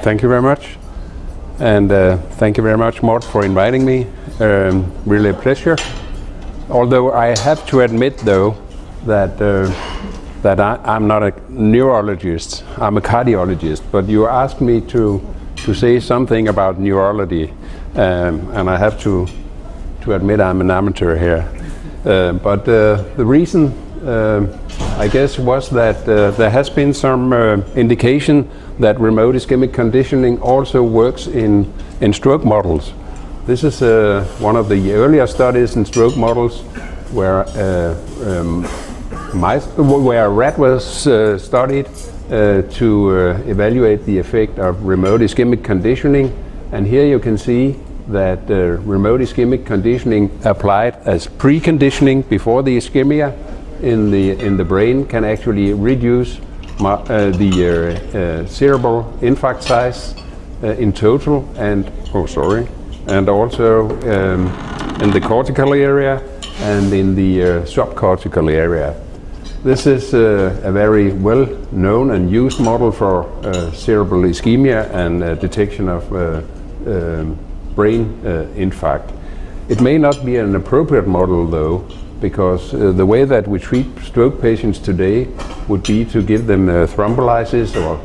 Thank you very much. And thank you very much, Mort, for inviting me. Really a pleasure. Although I have to admit, though, that I'm not a neurologist, I'm a cardiologist, but you asked me to say something about neurology, and I have to admit I'm an amateur here. But the reason, I guess, was that there has been some indication that remote ischemic conditioning also works in stroke models. This is one of the earlier studies in stroke models where a rat was studied to evaluate the effect of remote ischemic conditioning. And here you can see that remote ischemic conditioning applied as preconditioning before the ischemia in the brain can actually reduce the cerebral infarct size in total, and also in the cortical area and in the subcortical area. This is a very well known and used model for cerebral ischemia and detection of brain infarct. It may not be an appropriate model, though, because the way that we treat stroke patients today would be to give them thrombolysis or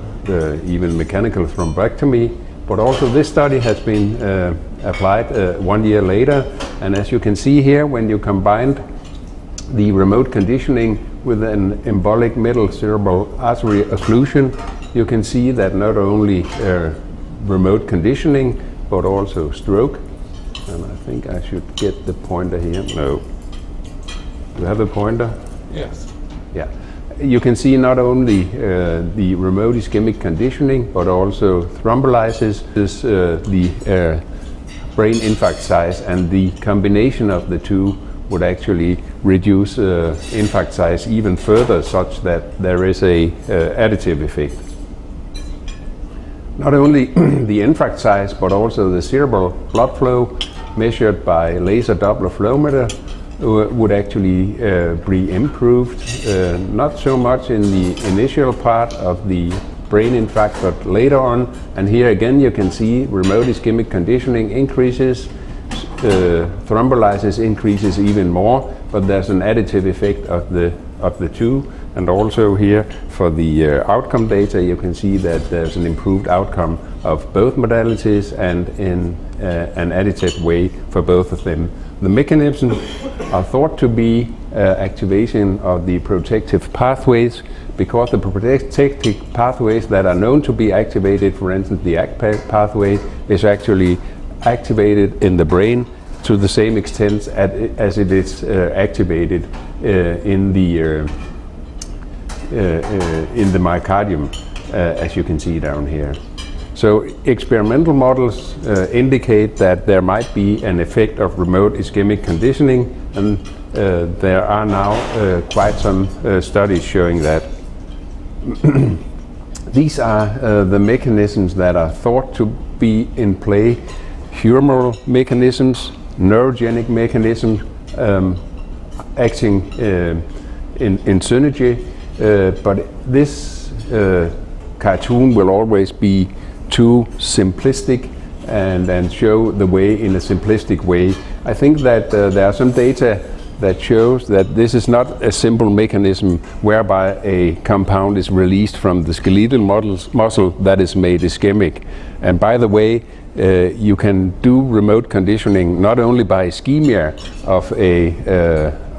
even mechanical thrombectomy. But also this study has been applied 1 year later, and as you can see here, when you combined the remote conditioning with an embolic middle cerebral artery occlusion, you can see that not only remote conditioning but also stroke. And I think I should get the pointer here. No. Do you have a pointer? Yes. Yeah. You can see not only the remote ischemic conditioning but also thrombolysis, the brain infarct size, and the combination of the two would actually reduce infarct size even further, such that there is a additive effect. Not only the infarct size but also the cerebral blood flow measured by laser Doppler flow meter would actually be improved, not so much in the initial part of the brain infarct but later on. And here again you can see remote ischemic conditioning increases, thrombolysis increases even more, but there's an additive effect of the two. And also here for the outcome data you can see that there's an improved outcome of both modalities and in an additive way for both of them. The mechanisms are thought to be activation of the protective pathways, because the protective pathways that are known to be activated, for instance the ACT pathway, is actually activated in the brain to the same extent as it is activated in the myocardium, as you can see down here. So experimental models indicate that there might be an effect of remote ischemic conditioning, and there are now quite some studies showing that. These are the mechanisms that are thought to be in play: humoral mechanisms, neurogenic mechanisms acting in synergy, but this cartoon will always be too simplistic and show the way in a simplistic way. I think that there are some data that shows that this is not a simple mechanism whereby a compound is released from the skeletal muscle that is made ischemic. And by the way, you can do remote conditioning not only by ischemia of a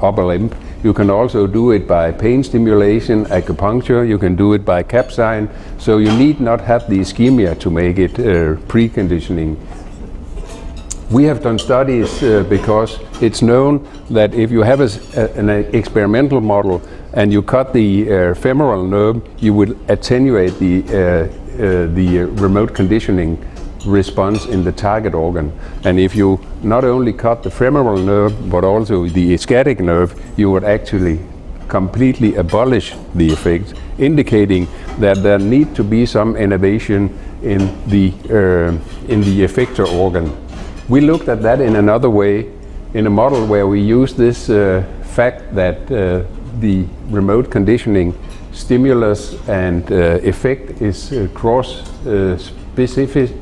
upper limb, you can also do it by pain stimulation, acupuncture, you can do it by capsaicin, so you need not have the ischemia to make it preconditioning. We have done studies because it's known that if you have an experimental model and you cut the femoral nerve, you will attenuate the remote conditioning response in the target organ. And if you not only cut the femoral nerve but also the ischiatic nerve, you would actually completely abolish the effect, indicating that there need to be some innovation in the effector organ. We looked at that in another way, in a model where we use this fact that the remote conditioning stimulus and effect is cross-species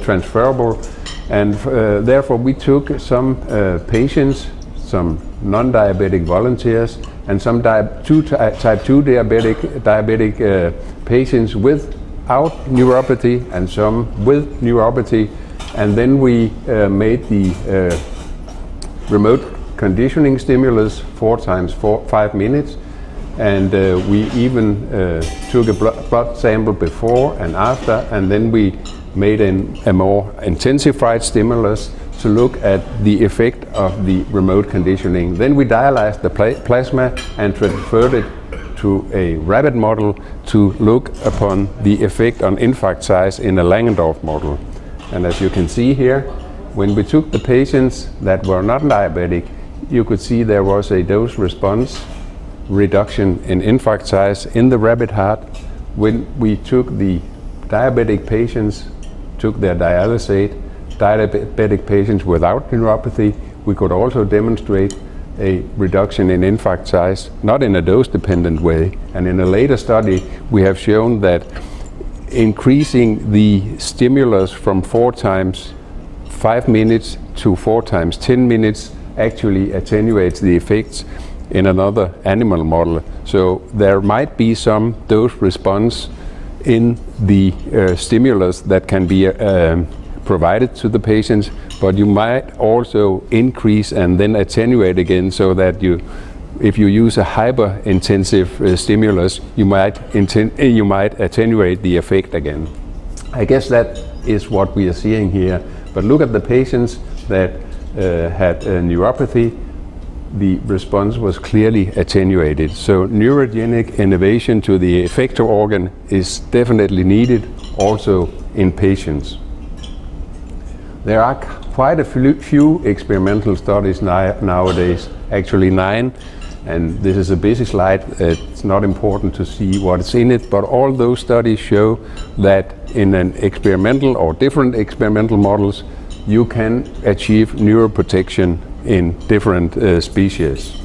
transferable, and therefore we took some patients, some non-diabetic volunteers, and some type 2 diabetic patients without neuropathy and some with neuropathy, and then we made the remote conditioning stimulus 4 times 5 minutes, and we even took a blood sample before and after, and then we made a more intensified stimulus to look at the effect of the remote conditioning. Then we dialyzed the plasma and transferred it to a rabbit model to look upon the effect on infarct size in a Langendorf model. And as you can see here, when we took the patients that were not diabetic, you could see there was a dose response reduction in infarct size in the rabbit heart. When we took the diabetic patients, took their dialysate, diabetic patients without neuropathy, we could also demonstrate a reduction in infarct size, not in a dose-dependent way. And in a later study, we have shown that increasing the stimulus from 4 times 5 minutes to 4 times 10 minutes actually attenuates the effects in another animal model. So there might be some dose response in the stimulus that can be provided to the patients, but you might also increase and then attenuate again, so that if you use a hyper-intensive stimulus, you might attenuate the effect again. I guess that is what we are seeing here. But look at the patients that had neuropathy. The response was clearly attenuated. So neurogenic innervation to the effector organ is definitely needed also in patients. There are quite a few experimental studies nowadays, actually 9, and this is a busy slide. It's not important to see what's in it, but all those studies show that in an experimental or different experimental models, you can achieve neuroprotection in different species.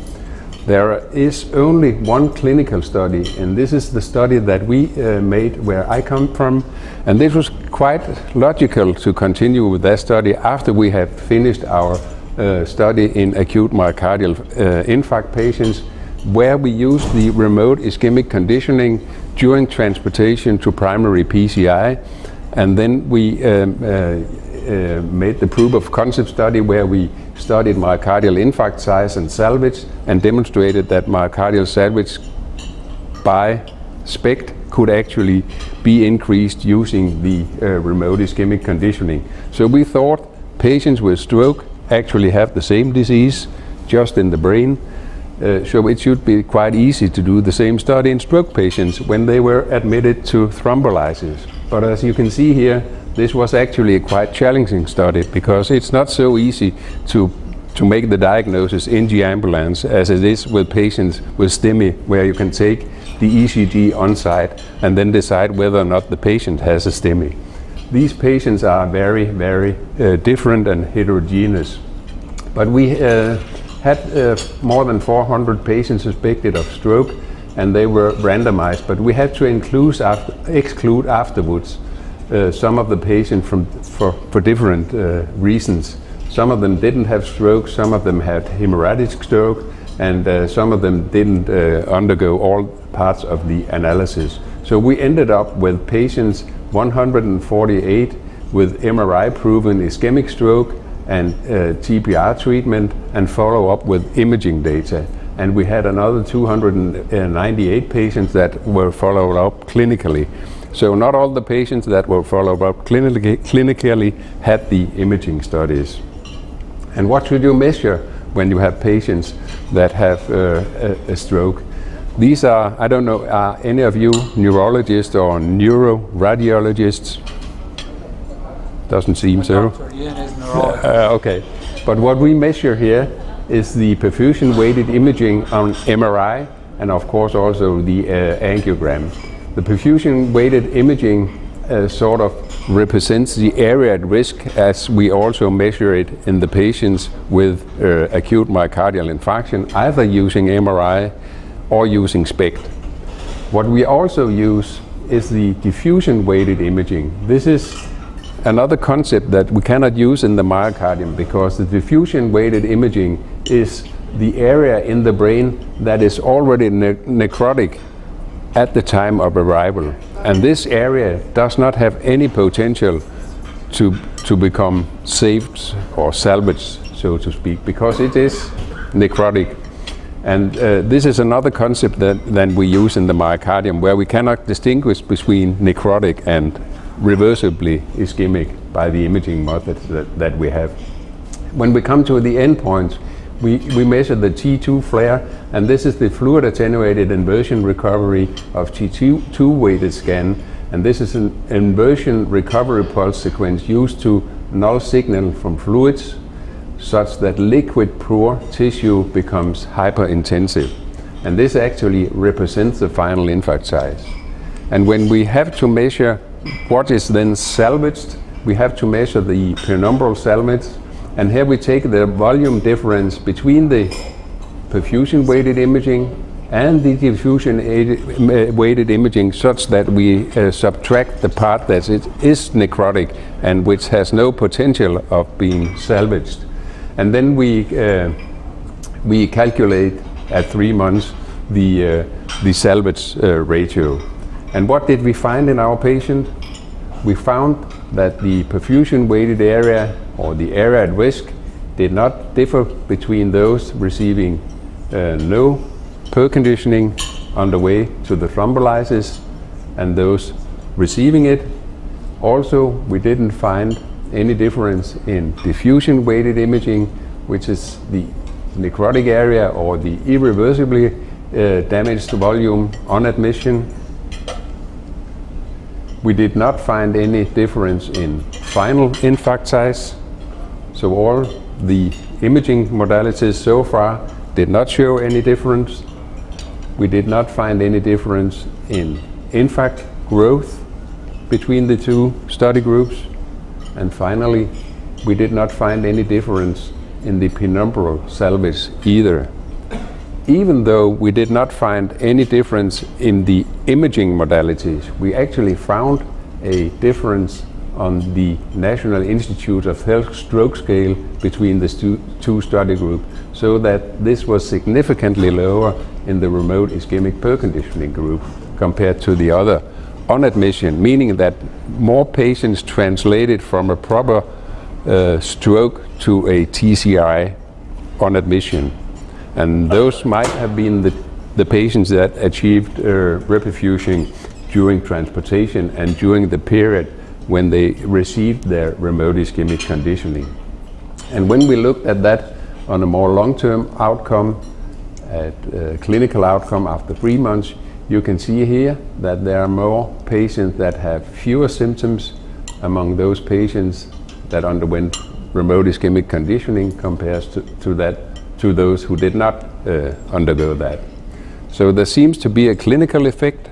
There is only one clinical study, and this is the study that we made where I come from, and this was quite logical to continue with that study after we have finished our study in acute myocardial infarct patients, where we used the remote ischemic conditioning during transportation to primary PCI, and then we made the proof of concept study where we studied myocardial infarct size and salvage and demonstrated that myocardial salvage by SPECT could actually be increased using the remote ischemic conditioning. So we thought patients with stroke actually have the same disease, just in the brain. So it should be quite easy to do the same study in stroke patients when they were admitted to thrombolysis. But as you can see here, this was actually a quite challenging study, because it's not so easy to make the diagnosis in the ambulance as it is with patients with STEMI, where you can take the ECG on site and then decide whether or not the patient has a STEMI. These patients are very, very different and heterogeneous. But we had more than 400 patients suspected of stroke, and they were randomized, but we had to exclude afterwards some of the patients for different reasons. Some of them didn't have stroke, some of them had hemorrhagic stroke, and some of them didn't undergo all parts of the analysis. So we ended up with patients 148 with MRI-proven ischemic stroke and TBI treatment and follow-up with imaging data. And we had another 298 patients that were followed up clinically. So not all the patients that were followed up clinically had the imaging studies. And what should you measure when you have patients that have a stroke? These are, I don't know, are any of you neurologists or neuroradiologists? Doesn't seem so. Dr. Ian is neurologist. Okay, but what we measure here is the perfusion-weighted imaging on MRI, and of course also the angiogram. The perfusion-weighted imaging sort of represents the area at risk, as we also measure it in the patients with acute myocardial infarction, either using MRI or using SPECT. What we also use is the diffusion-weighted imaging. This is another concept that we cannot use in the myocardium because the diffusion-weighted imaging is the area in the brain that is already necrotic at the time of arrival. And this area does not have any potential to become saved or salvaged, so to speak, because it is necrotic. And this is another concept that we use in the myocardium, where we cannot distinguish between necrotic and reversibly ischemic by the imaging methods that we have. When we come to the endpoints, we measure the T2 flare, and this is the fluid attenuated inversion recovery of T2 weighted scan, and this is an inversion recovery pulse sequence used to null signal from fluids such that liquid poor tissue becomes hyperintensive, and this actually represents the final infarct size. And when we have to measure what is then salvaged, we have to measure the penumbral salvage. And here we take the volume difference between the perfusion-weighted imaging and the diffusion-weighted imaging, such that we subtract the part that is necrotic and which has no potential of being salvaged. And then we calculate at 3 months the salvage ratio. And what did we find in our patient? We found that the perfusion-weighted area, or the area at risk, did not differ between those receiving no perconditioning on the way to the thrombolysis and those receiving it. Also, we didn't find any difference in diffusion-weighted imaging, which is the necrotic area or the irreversibly damaged volume on admission. We did not find any difference in final infarct size. So all the imaging modalities so far did not show any difference. We did not find any difference in infarct growth between the two study groups. And finally, we did not find any difference in the penumbral salvage either. Even though we did not find any difference in the imaging modalities, we actually found a difference on the National Institute of Health stroke scale between the two study groups, so that this was significantly lower in the remote ischemic perconditioning group compared to the other on admission, meaning that more patients translated from a proper stroke to a TCI on admission. And those might have been the patients that achieved reperfusion during transportation and during the period when they received their remote ischemic conditioning. And when we looked at that on a more long-term outcome, at clinical outcome after 3 months, you can see here that there are more patients that have fewer symptoms among those patients that underwent remote ischemic conditioning compared to those who did not undergo that. So there seems to be a clinical effect,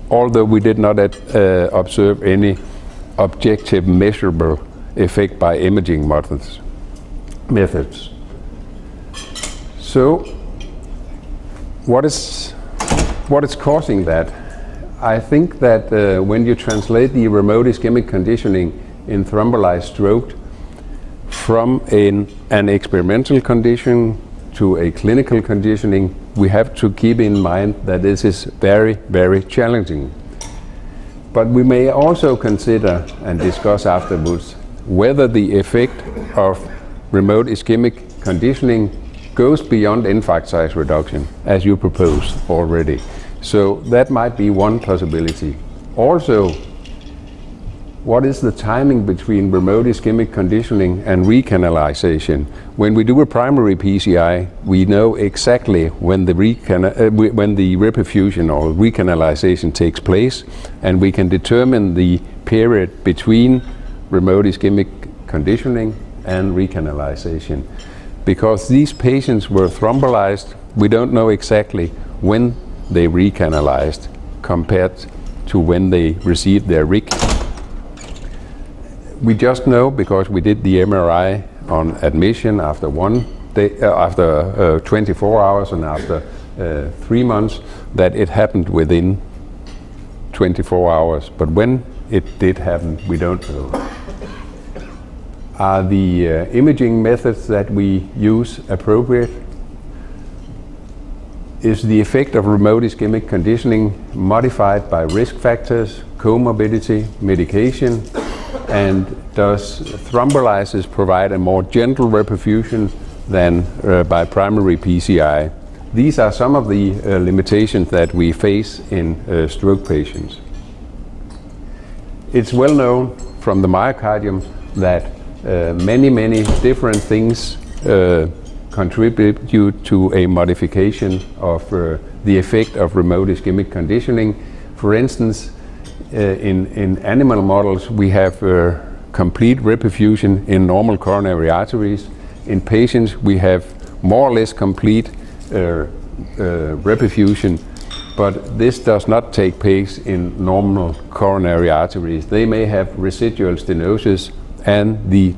although we did not observe any objective measurable effect by imaging methods. So what is causing that? I think that when you translate the remote ischemic conditioning in thrombolyzed stroke from an experimental condition to a clinical conditioning, we have to keep in mind that this is very, very challenging. But we may also consider and discuss afterwards whether the effect of remote ischemic conditioning goes beyond infarct size reduction, as you proposed already. So that might be one possibility. Also, what is the timing between remote ischemic conditioning and recanalization? When we do a primary PCI, we know exactly when the reperfusion or recanalization takes place, and we can determine the period between remote ischemic conditioning and recanalization. Because these patients were thrombolyzed, we don't know exactly when they recanalized compared to when they received their RIC. We just know because we did the MRI on admission after 1 day, after 24 hours and after 3 months, that it happened within 24 hours. But when it did happen, we don't know. Are the imaging methods that we use appropriate? Is the effect of remote ischemic conditioning modified by risk factors, comorbidity, medication? And does thrombolysis provide a more gentle reperfusion than by primary PCI? These are some of the limitations that we face in stroke patients. It's well known from the myocardium that many different things contribute to a modification of the effect of remote ischemic conditioning. For instance, in animal models, we have complete reperfusion in normal coronary arteries. In patients, we have more or less complete reperfusion, but this does not take place in normal coronary arteries. They may have residual stenosis, and the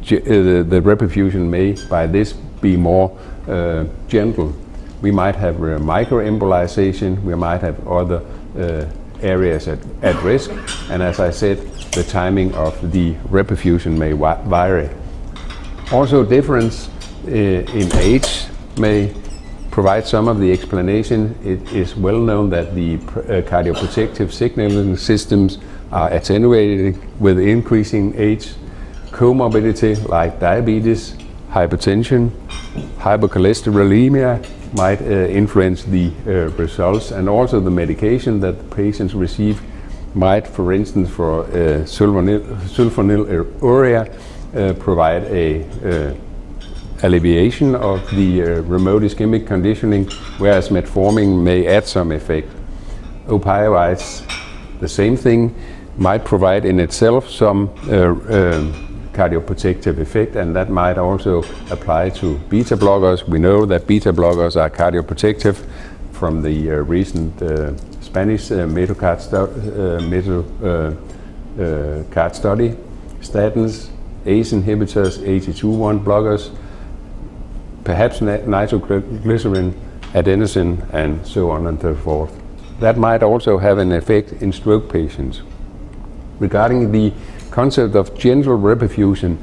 reperfusion may, by this, be more gentle. We might have microembolization, we might have other areas at risk, and as I said, the timing of the reperfusion may vary. Also, difference in age may provide some of the explanation. It is well known that the cardioprotective signaling systems are attenuated with increasing age. Comorbidity like diabetes, hypertension, hypercholesterolemia might influence the results, and also the medication that the patients receive might, for instance, for sulfonylurea, provide a alleviation of the remote ischemic conditioning, whereas metformin may add some effect. Opioids, the same thing, might provide in itself some cardioprotective effect, and that might also apply to beta blockers. We know that beta blockers are cardioprotective from the recent Spanish Myocardial study. Statins, ACE inhibitors, AT2/1 blockers, perhaps nitroglycerin, adenosine, and so on and so forth. That might also have an effect in stroke patients. Regarding the concept of gentle reperfusion,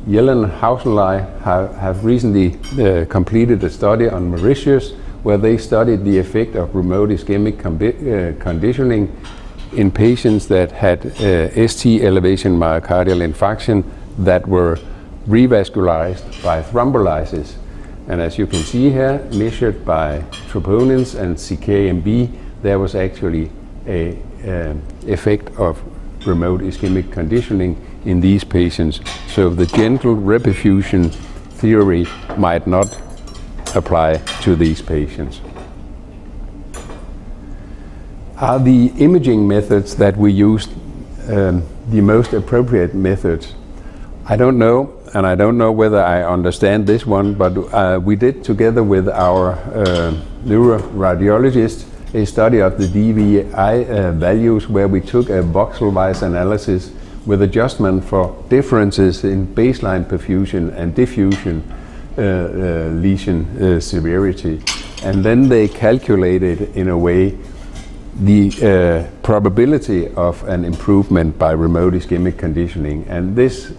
Jelen and Hausenley have recently completed a study on Mauritius, where they studied the effect of remote ischemic conditioning in patients that had ST elevation myocardial infarction that were revascularized by thrombolysis. And as you can see here, measured by troponins and CKMB, there was actually a effect of remote ischemic conditioning in these patients. So the gentle reperfusion theory might not apply to these patients. Are the imaging methods that we used the most appropriate methods? I don't know, and I don't know whether I understand this one, but we did, together with our neuroradiologist, a study of the DVI values, where we took a voxel-wise analysis with adjustment for differences in baseline perfusion and diffusion lesion severity. And then they calculated, in a way, the probability of an improvement by remote ischemic conditioning. And this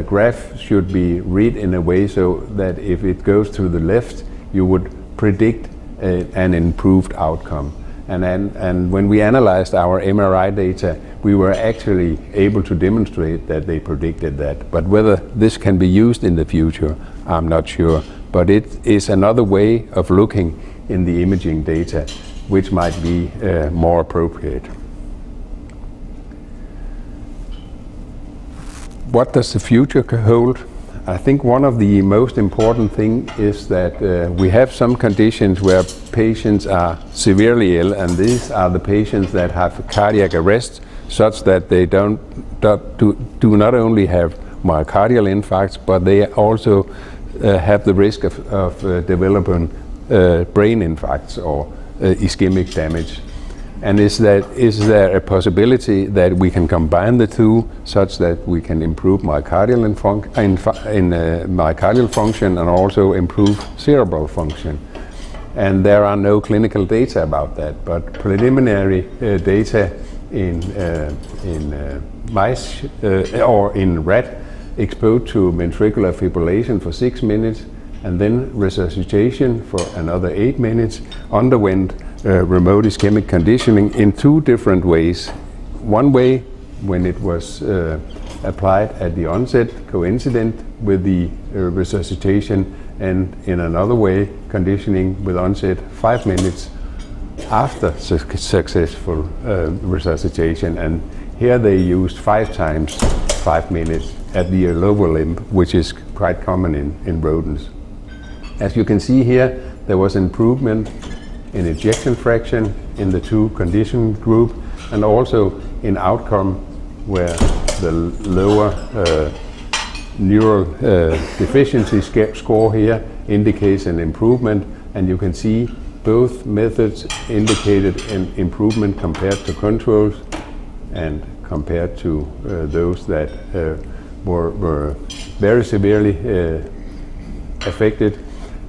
graph should be read in a way so that if it goes to the left, you would predict an improved outcome. And when we analyzed our MRI data, we were actually able to demonstrate that they predicted that. But whether this can be used in the future, I'm not sure. But it is another way of looking in the imaging data, which might be more appropriate. What does the future hold? I think one of the most important things is that we have some conditions where patients are severely ill, and these are the patients that have cardiac arrest, such that they do not only have myocardial infarcts, but they also have the risk of developing brain infarcts or ischemic damage. And is there a possibility that we can combine the two, such that we can improve myocardial myocardial function and also improve cerebral function? And there are no clinical data about that, but preliminary data in mice or in rat exposed to ventricular fibrillation for 6 minutes and then resuscitation for another 8 minutes underwent remote ischemic conditioning in 2 different ways. One way when it was applied at the onset, coincident with the resuscitation, and in another way, conditioning with onset 5 minutes after successful resuscitation. And here they used 5 times 5 minutes at the lower limb, which is quite common in rodents. As you can see here, there was improvement in ejection fraction in the 2 conditioned group, and also in outcome where the lower neural deficiency score here indicates an improvement, and you can see both methods indicated an improvement compared to controls and compared to those that were very severely affected.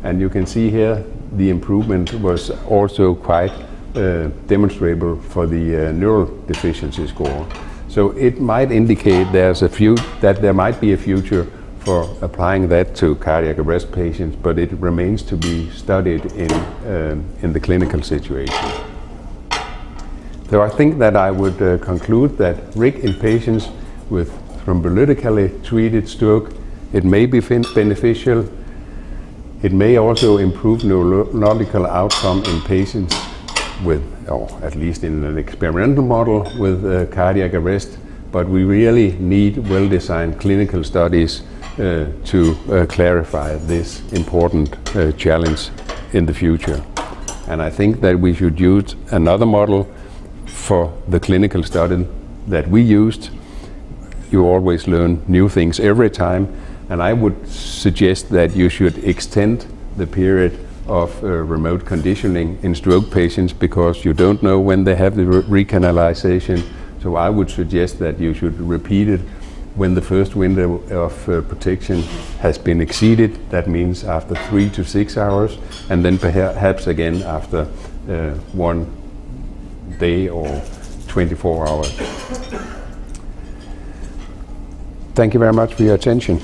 And you can see here the improvement was also quite demonstrable for the neural deficiency score. So it might indicate that there might be a future for applying that to cardiac arrest patients, but it remains to be studied in the clinical situation. So I think that I would conclude that RIC in patients with thrombolytically treated stroke, it may be beneficial. It may also improve neurological outcome in patients with, or at least in an experimental model with cardiac arrest, but we really need well-designed clinical studies to clarify this important challenge in the future. And I think that we should use another model for the clinical study that we used. You always learn new things every time, and I would suggest that you should extend the period of remote conditioning in stroke patients, because you don't know when they have the recanalization. So I would suggest that you should repeat it when the first window of protection has been exceeded. That means after 3 to 6 hours, and then perhaps again after 1 day or 24 hours. Thank you very much for your attention.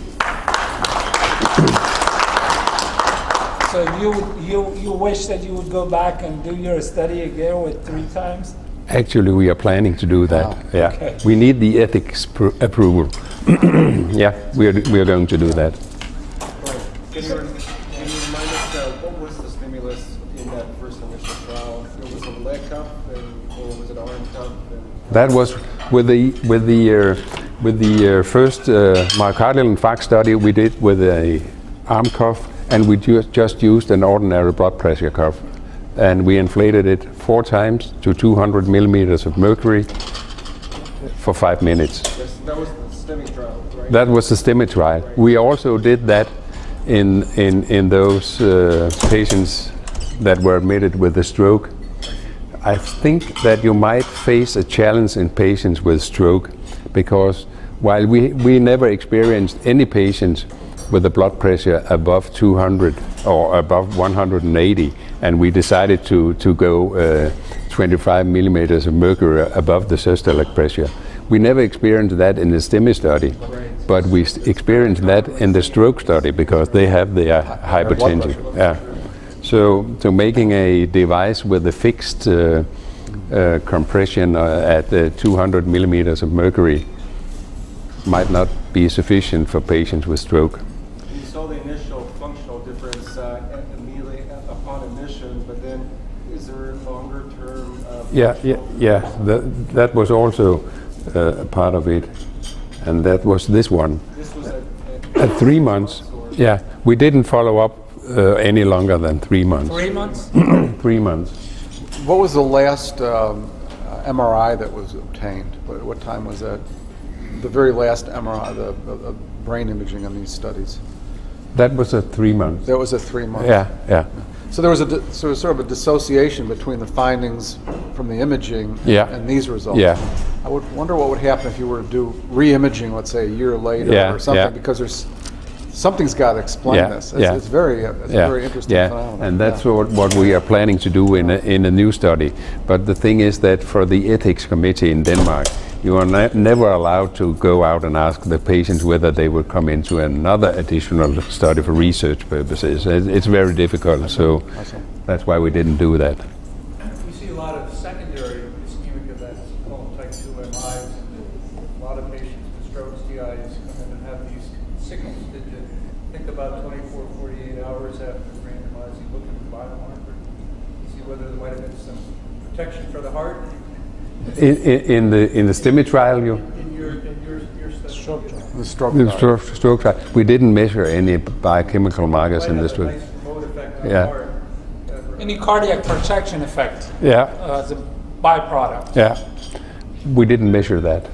So you wish that you would go back and do your study again with 3 times? Actually, we are planning to do that. Oh, yeah, okay. We need the ethics approval. Yeah, we are going to do that. Right. Can you remind us what was the stimulus in that first initial trial? It was a leg cuff, or was it arm cuff? That was with the first myocardial infarct study we did with a arm cuff, and we just used an ordinary blood pressure cuff, and we inflated it 4 times to 200 millimeters of mercury for 5 minutes. Yes, that was the STEMI trial, right? That was the STEMI trial. Right. We also did that in those patients that were admitted with a stroke. I think that you might face a challenge in patients with stroke, because while we never experienced any patients with a blood pressure above 200 or above 180, and we decided to go 25 millimeters of mercury above the systolic pressure. We never experienced that in the STEMI study, but we experienced that in the stroke study because they have the hypertension. Yeah. So making a device with a fixed compression at 200 millimeters of mercury might not be sufficient for patients with stroke. You saw the initial functional difference immediately upon admission, but then is there longer term? Yeah. That was also a part of it, and that was this one. This was at 3 months. Yeah, we didn't follow up any longer than 3 months. 3 months? 3 months. What was the last MRI that was obtained? What time was that? The very last MRI, the brain imaging on these studies. That was at 3 months. That was at 3 months. Yeah. So there was sort of a dissociation between the findings from the imaging and these results. Yeah. I would wonder what would happen if you were to do re-imaging, let's say a year later or something, because there's something's got to explain Yeah, this. yeah. It's very interesting phenomenon. And that's what we are planning to do in a new study. But the thing is that for the ethics committee in Denmark, you are never allowed to go out and ask the patients whether they will come into another additional study for research purposes. It's very difficult, so that's why we didn't do that. We see a lot of secondary ischemic events, called type 2 MIs, and a lot of patients with strokes, TIs, come in and have these signals. Did you think about 24, 48 hours after randomizing, look at the biomarker, see whether there might have been some protection for the heart? In the STEMI trial, you? In your study. The stroke The trial. stroke trial. We didn't measure any biochemical markers in the Might stroke. have a nice remote effect on the Yeah. heart. Any cardiac protection effect Yeah, as a byproduct. yeah. We didn't measure that,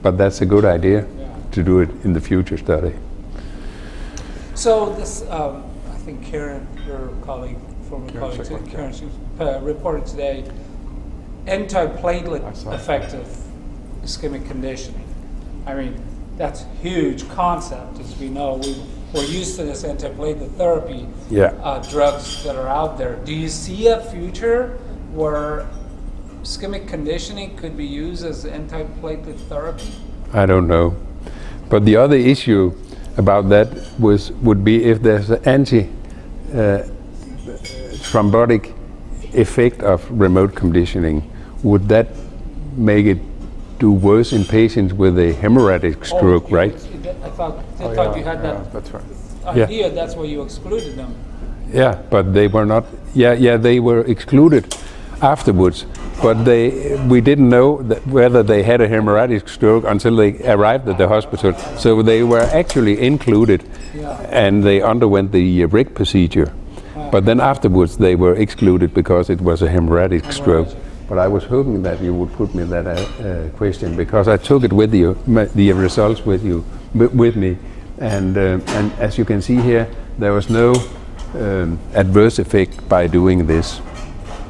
but that's a good idea to do it in the future study. So this, I think Karen, your colleague, former colleague, Schickler, Karen, she reported today, antiplatelet I saw it. effective ischemic conditioning. I mean, that's huge concept, as we know. We're used to this antiplatelet therapy drugs that are out there. Do you see a future where ischemic conditioning could be used as antiplatelet therapy? I don't know. But the other issue about that would be if there's an anti-thrombotic effect of remote conditioning, would that make it do worse in patients with a hemorrhagic stroke, right? I thought you had that That's right. idea, that's why you excluded them. Yeah, but they were not. Yeah, they were excluded afterwards. But we didn't know whether they had a hemorrhagic stroke until they arrived at the hospital. So they were actually included, and they underwent the RIC procedure. But then afterwards they were excluded because it was a hemorrhagic stroke. But I was hoping that you would put me that question, because I took it with you, the results with me, and as you can see here, there was no adverse effect by doing this.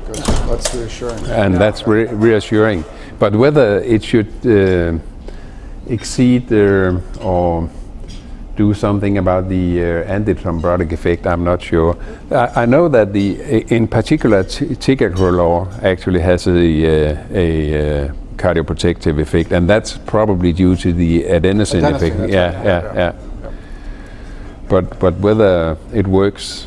Good. That's reassuring. And that's reassuring. But whether it should exceed or do something about the antithrombotic effect, I'm not sure. I know that in particular ticagrelor actually has a cardioprotective effect, and that's probably due to the adenosine effect. That's Yeah. But whether it works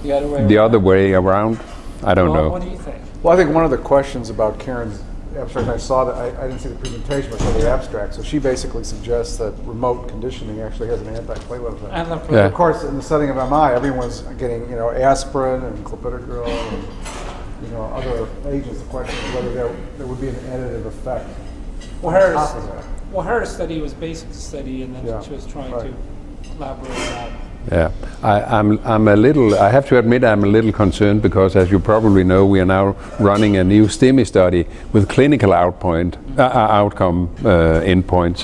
the other way around, I don't know. What do you think? Well, I think one of the questions about Karen's abstract, I saw that, I didn't see the presentation, but I saw the abstract, so she basically suggests that remote conditioning actually has an antiplatelet effect. Yeah. Of course, in the setting of MI, everyone's getting, aspirin and clopidogrel and, other agents. The question is whether there would be an additive effect. Well, her study was basic study, and then Yeah, she was trying right. to elaborate that. Yeah, I'm a little. I have to admit, I'm a little concerned because, as you probably know, we are now running a new STEMI study with clinical outcome endpoints,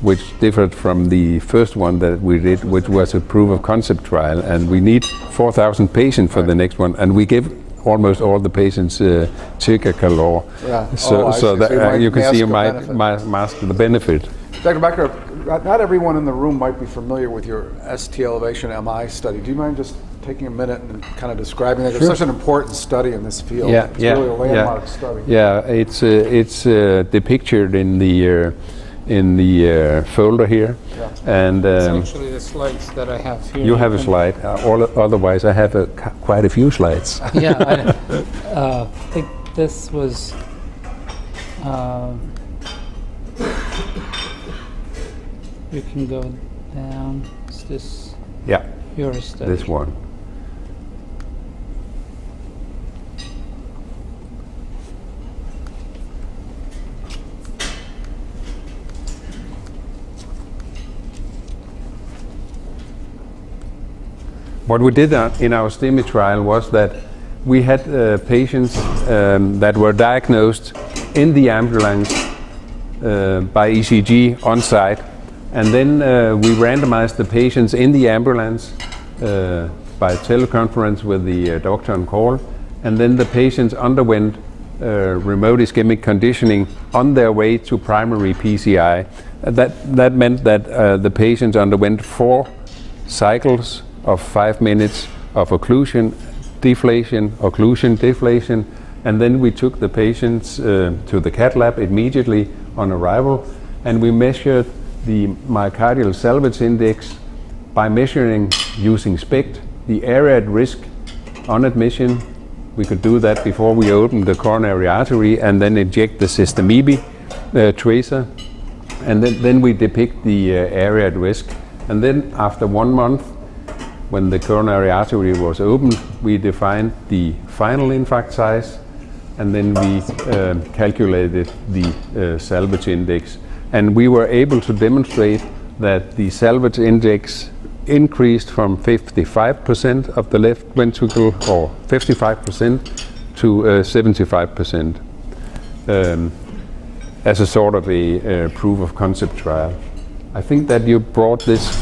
which differed from the first one that we did, which was a proof of concept trial, and we need 4,000 patients for the next one, and we give almost all the patients ticagrelor. Yeah. So I see. that So you might you can see you mask might the benefit. mask the benefit. Dr. Botker, not everyone in the room might be familiar with your ST elevation MI study. Do you mind just taking a minute and kind of describing that? It's such an important study in this field. Yeah, It's really a landmark study. Yeah, it's depicted in the folder here, and It's actually the slides that I have here. you have a slide. Otherwise, I have quite a few slides. Yeah, I think this was. You can go down. Is this Yeah, your study? this one. What we did in our STEMI trial was that we had patients that were diagnosed in the ambulance by ECG on site, and then we randomized the patients in the ambulance by teleconference with the doctor on call, and then the patients underwent remote ischemic conditioning on their way to primary PCI. That meant that the patients underwent 4 cycles of 5 minutes of occlusion, deflation, and then we took the patients to the cath lab immediately on arrival, and we measured the myocardial salvage index by measuring using SPECT the area at risk on admission. We could do that before we opened the coronary artery and then inject the system-EB tracer, and then we depict the area at risk. And then after 1 month, when the coronary artery was opened, we defined the final infarct size, and then we calculated the salvage index. And we were able to demonstrate that the salvage index increased from 55% of the left ventricle, or 55%, to 75%, as a sort of a proof of concept trial. I think that you brought this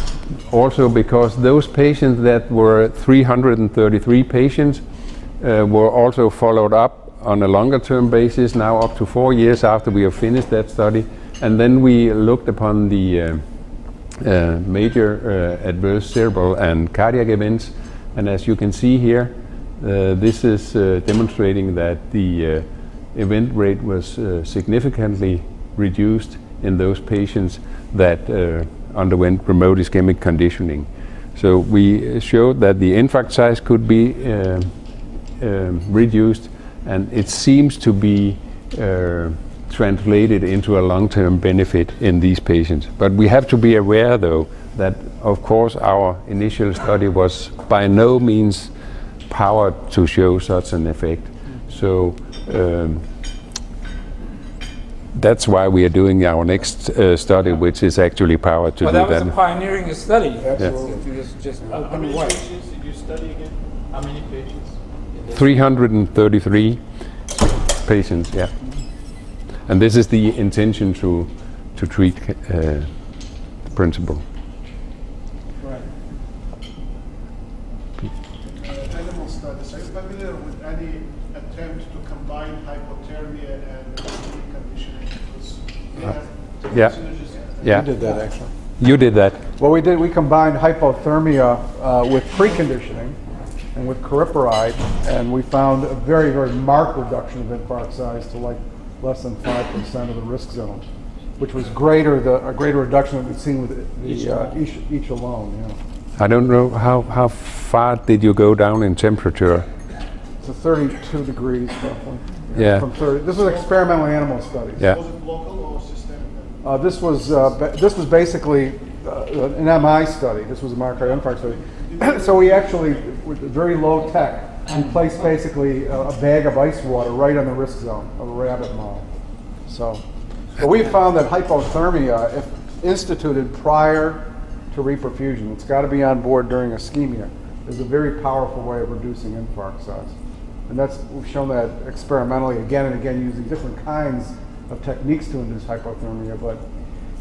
also because those patients that were 333 patients were also followed up on a longer term basis, now up to 4 years after we have finished that study. And then we looked upon the major adverse cerebral and cardiac events. And as you can see here, this is demonstrating that the event rate was significantly reduced in those patients that underwent remote ischemic conditioning. So we showed that the infarct size could be reduced, and it seems to be translated into a long-term benefit in these patients. But we have to be aware, though, that of course our initial study was by no means powered to show such an effect. So that's why we are doing our next study, which is actually powered to do that. That was a pioneering study. Absolutely. Just How many patients did you study again? How many patients? 333 patients, yeah. And this is the intention to treat the principal. Right. Animal studies. Are you familiar with any attempt to combine hypothermia and conditioning? Yeah. You did that actually. You did that. Well, we combined hypothermia with preconditioning and with cariparide, and we found a very, very marked reduction of infarct size to like less than 5% of the risk zone, which was a greater reduction than we've seen with each alone. Yeah. I don't know how far did you go down in temperature? So 32 degrees roughly. Yeah. From 30. This was experimental animal studies. Yeah. Was it local or systemic? This was basically an MI study. This was a myocardial infarct study. So we actually, with very low tech, we placed basically a bag of ice water right on the risk zone of a rabbit model. So, but we found that hypothermia, if instituted prior to reperfusion, it's got to be on board during ischemia, is a very powerful way of reducing infarct size. And we've shown that experimentally again and again using different kinds of techniques to induce hypothermia. But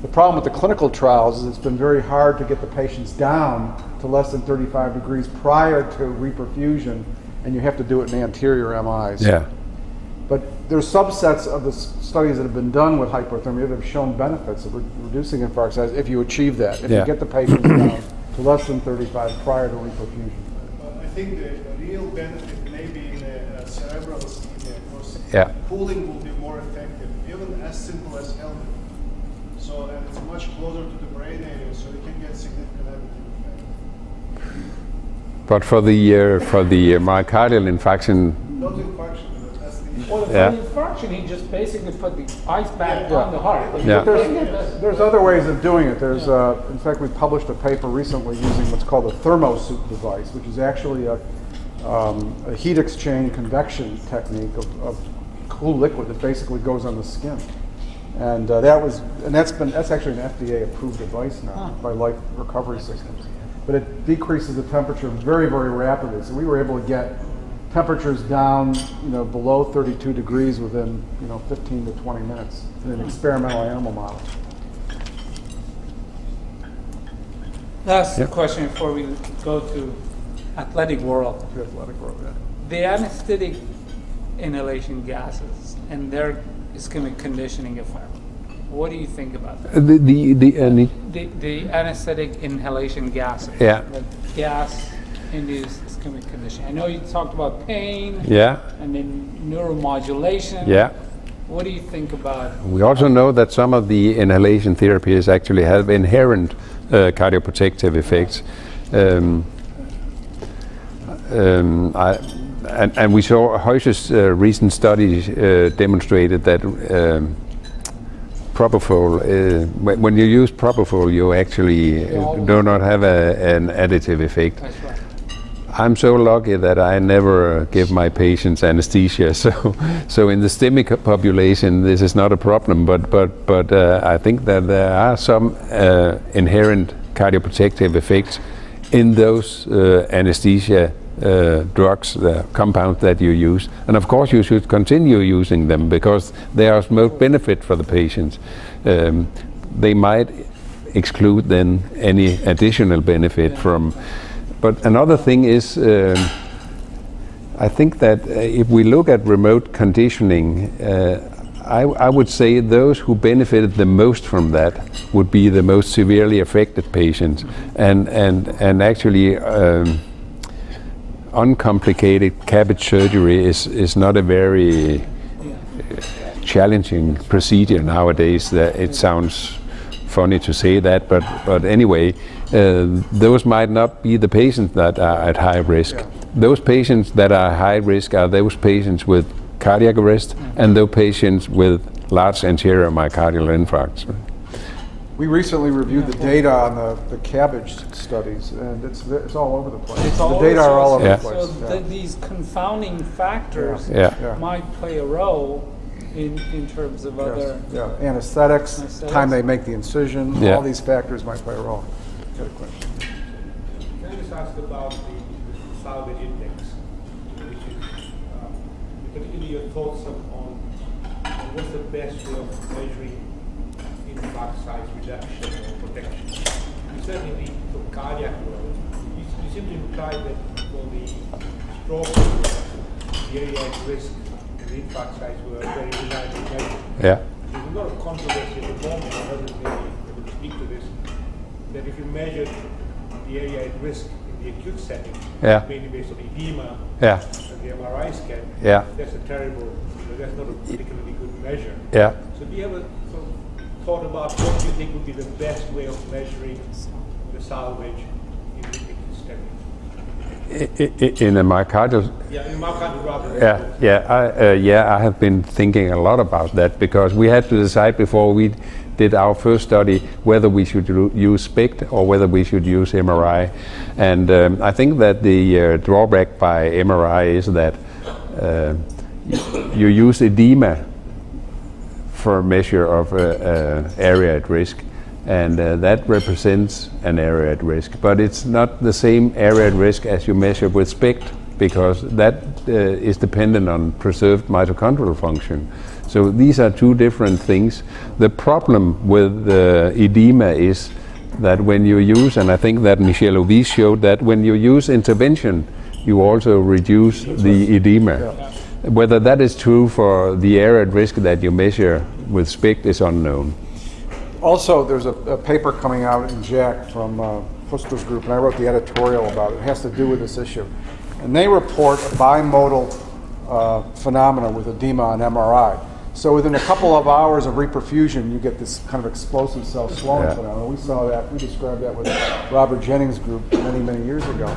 the problem with the clinical trials is it's been very hard to get the patients down to less than 35 degrees prior to reperfusion, and you have to do it in anterior MIs. Yeah. But there's subsets of the studies that have been done with hypothermia that have shown benefits of reducing infarct size if you achieve that, if you get the patients down to less than 35 prior to reperfusion. I think the real benefit may be in cerebral ischemia, because pooling will be more effective, even as simple as helmet. So, and it's much closer to the brain area, so you can get significant additive effect. But for the myocardial infarction, Not infarction, but that's the issue. Well, for the infarction, he just basically put the ice back on the heart. Yeah. There's other ways of doing it. There's, in fact, we published a paper recently using what's called a thermosuit device, which is actually a heat exchange convection technique of cool liquid that basically goes on the skin. And that's actually an FDA approved device now by Life Recovery Systems. But it decreases the temperature very, very rapidly. So we were able to get temperatures down, below 32 degrees within, 15 to 20 minutes in an experimental animal model. Last question before we go to athletic world. The anesthetic inhalation gases and their ischemic conditioning effect. What do you think about that? The anesthetic inhalation gas. Yeah. The gas-induced ischemic condition. I know you talked about pain. Yeah. And then neuromodulation. Yeah. What do you think about? We also know that some of the inhalation therapies actually have inherent cardioprotective effects. And we saw Heusch's recent studies demonstrated that propofol, when you use propofol, you actually do not have an additive effect. That's right. I'm so lucky that I never give my patients anesthesia, so in the STEMI population this is not a problem, but I think that there are some inherent cardioprotective effects in those anesthesia drugs, the compounds that you use, and of course you should continue using them because they are of most benefit for the patients. They might exclude then any additional benefit from. But another thing is, I think that if we look at remote conditioning, I would say those who benefited the most from that would be the most severely affected patients, and actually uncomplicated CABG surgery is not a very challenging procedure nowadays. It sounds funny to say that, but anyway, those might not be the patients that are at high risk. Those patients that are high risk are those patients with cardiac arrest and those patients with large anterior myocardial infarcts. We recently reviewed the data on the CABG studies, and it's all over the place. The data are all over the place. So these confounding factors might play a role in terms of other anesthetics, time they make the incision, all these factors might play a role. Got a question? Can I just ask about the salvage index, which is particularly your thoughts on what's the best way of measuring infarct size reduction or protection? You certainly need for cardiac work. You seem to imply that for the stroke, the area at risk and the infarct size were very reliably measured. Yeah. There's a lot of controversy at the moment, and others may be able to speak to this, that if you measure the area at risk in the acute setting, mainly based on edema and the MRI scan, that's a terrible, that's not a particularly good measure. So do you have a sort of thought about what you think would be the best way of measuring the salvage in the acute setting? In a myocardial? Yeah, in myocardial rather. I have been thinking a lot about that because we had to decide before we did our first study whether we should use SPECT or whether we should use MRI. And I think that the drawback by MRI is that you use edema for a measure of area at risk, and that represents an area at risk. But it's not the same area at risk as you measure with SPECT, because that is dependent on preserved mitochondrial function. So these are two different things. The problem with edema is that when you use, and I think that Michel Ovis showed that when you use intervention, you also reduce the edema. Whether that is true for the area at risk that you measure with SPECT is unknown. Also, there's a paper coming out in JACC from Fuster's group, and I wrote the editorial about it. It has to do with this issue. And they report a bimodal phenomena with edema on MRI. So within a couple of hours of reperfusion, you get this kind of explosive cell swelling phenomenon. We saw that, we described that with Robert Jennings' group many, many years ago,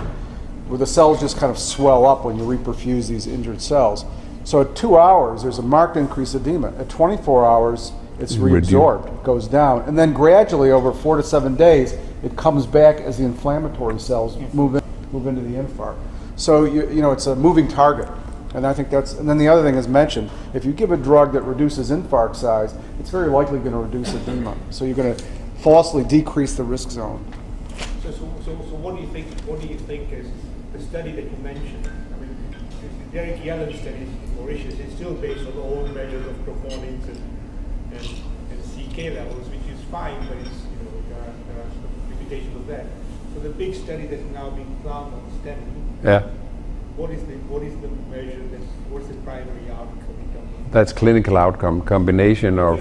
where the cells just kind of swell up when you reperfuse these injured cells. So at 2 hours, there's a marked increase in edema. At 24 hours, it's reabsorbed, it goes down. And then gradually, over 4 to 7 days, it comes back as the inflammatory cells move into the infarct. So you know, it's a moving target. And I think that's, and then the other thing is mentioned, if you give a drug that reduces infarct size, it's very likely going to reduce edema. So you're going to falsely decrease the risk zone. So what do you think is the study that you mentioned? I mean, the Derek Yellen study in Mauritius is still based on old measures of troponins and CK levels, which is fine, but it's, there are some limitations of that. So the big study that's now being planned on STEMI, what is the measure what's the primary outcome in terms of That's clinical outcome combination of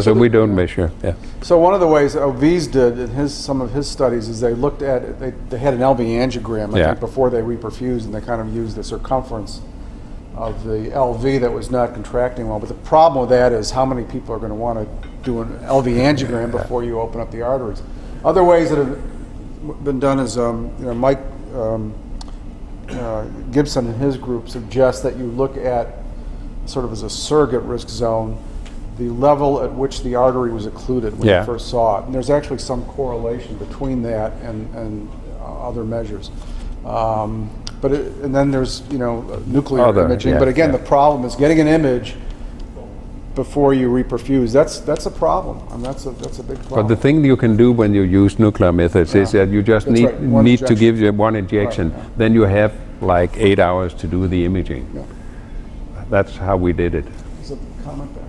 so we don't measure. Yeah. So one of the ways V's did in some of his studies is they looked at they had an LV angiogram I think before they reperfused, and they kind of used the circumference of the LV that was not contracting well. But the problem with that is how many people are going to want to do an LV angiogram before you open up the arteries. Other ways that have been done is Mike Gibson and his group suggests that you look at sort of as a surrogate risk zone the level at which the artery was occluded when you first saw it. And there's actually some correlation between that and other measures. And then there's nuclear imaging. But again, the problem is getting an image before you reperfuse. That's a problem. I mean, that's a big problem. But the thing you can do when you use nuclear methods is that you just need to give you one injection. Right, Then you have like 8 hours to do the imaging. That's how we did it. There's a comment back.